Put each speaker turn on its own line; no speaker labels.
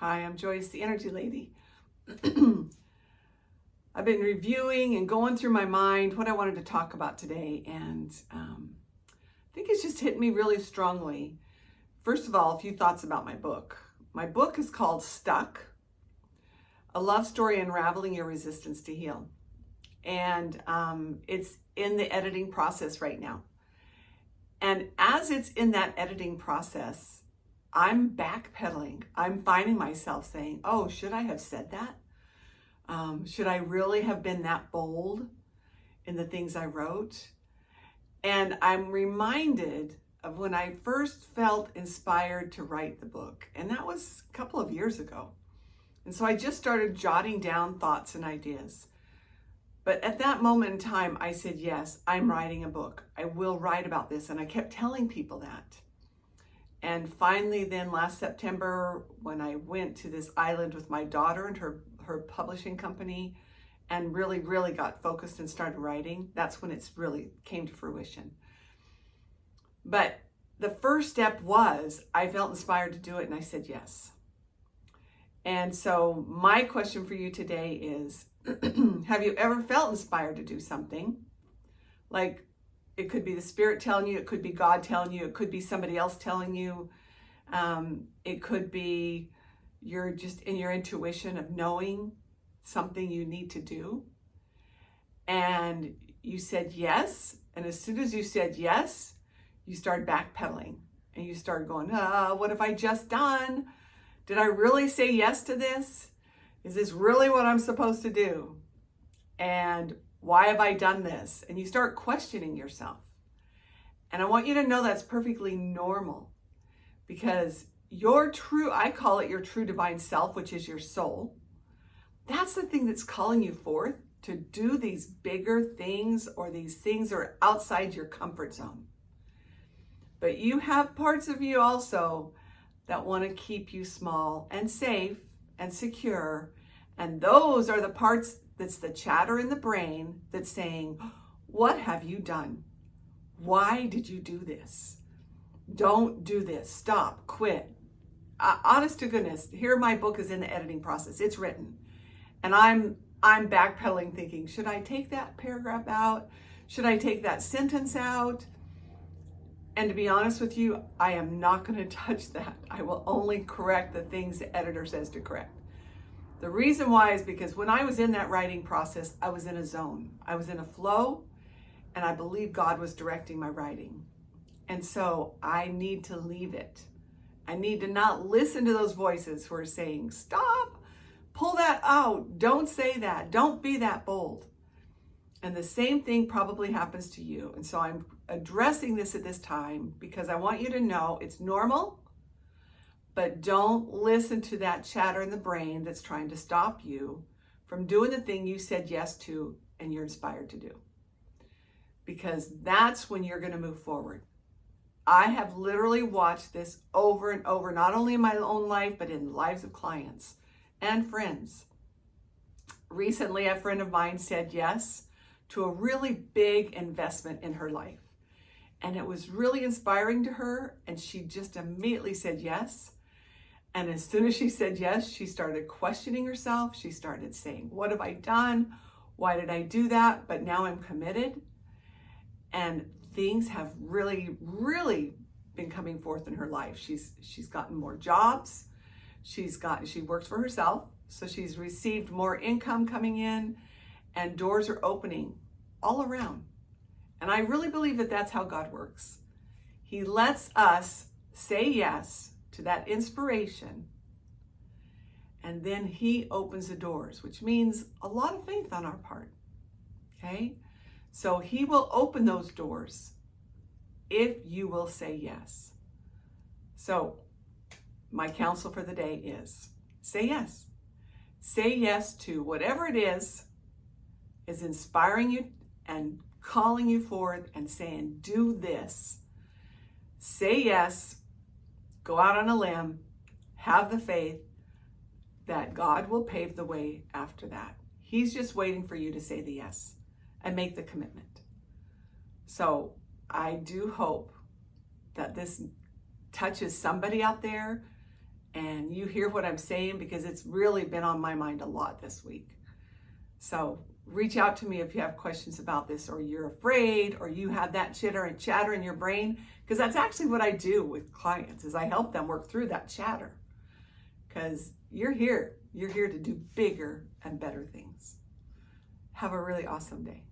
Hi, I'm Joyce, the energy lady. I've been reviewing and going through my mind what I wanted to talk about today, and I think it's just hit me really strongly. First of all, a few thoughts about my book. My book is called Stuck, a love story unraveling your resistance to heal. And it's in the editing process right now. And as it's in that editing process, I'm backpedaling. I'm finding myself saying, oh, should I have said that? Should I really have been that bold in the things I wrote? And I'm reminded of when I first felt inspired to write the book. And that was a couple of years ago. And so I just started jotting down thoughts and ideas. But at that moment in time, I said, yes, I'm writing a book. I will write about this. And I kept telling people that. And finally, then last September, when I went to this island with my daughter and her publishing company and really got focused and started writing, that's when it's really came to fruition. But the first step was I felt inspired to do it and I said yes. And so my question for you today is, have you ever felt inspired to do something? Like, it could be the Spirit telling you, it could be God telling you, it could be somebody else telling you, it could be you're just in your intuition of knowing something you need to do. And you said yes, and as soon as you said yes, you started backpedaling and you started going, what have I just done? Did I really say yes to this? Is this really what I'm supposed to do? And why have I done this? And you start questioning yourself. And I want you to know that's perfectly normal, because your true, I call it your true divine self, which is your soul. That's the thing that's calling you forth to do these bigger things, or these things that are outside your comfort zone. But you have parts of you also that want to keep you small and safe and secure. And those are the parts that's the chatter in the brain that's saying, what have you done? Why did you do this? Don't do this. Stop. Quit. Honest to goodness, here my book is in the editing process. It's written. And I'm backpedaling thinking, should I take that paragraph out? Should I take that sentence out? And to be honest with you, I am not going to touch that. I will only correct the things the editor says to correct. The reason why is because when I was in that writing process, I was in a zone. I was in a flow, and I believe God was directing my writing. And so I need to leave it. I need to not listen to those voices who are saying, stop, pull that out, don't say that, don't be that bold. And the same thing probably happens to you. And so I'm addressing this at this time because I want you to know it's normal. But don't listen to that chatter in the brain that's trying to stop you from doing the thing you said yes to and you're inspired to do. Because that's when you're going to move forward. I have literally watched this over and over, not only in my own life, but in the lives of clients and friends. Recently, a friend of mine said yes to a really big investment in her life. And it was really inspiring to her, and she just immediately said yes. And as soon as she said yes, she started questioning herself. She started saying, what have I done? Why did I do that? But now I'm committed. And things have really been coming forth in her life. She's gotten more jobs. She works for herself. So she's received more income coming in, and doors are opening all around. And I really believe that that's how God works. He lets us say yes to that inspiration, and then he opens the doors, which means a lot of faith on our part. Okay? So he will open those doors if you will say yes. So my counsel for the day is say yes. Say yes to whatever it is inspiring you and calling you forth and saying, do this. Say yes. Go out on a limb, have the faith that God will pave the way after that. He's just waiting for you to say the yes and make the commitment. So I do hope that this touches somebody out there and you hear what I'm saying, because it's really been on my mind a lot this week. So reach out to me if you have questions about this, or you're afraid, or you have that chitter and chatter in your brain, because that's actually what I do with clients, is I help them work through that chatter, because you're here to do bigger and better things. Have a really awesome day.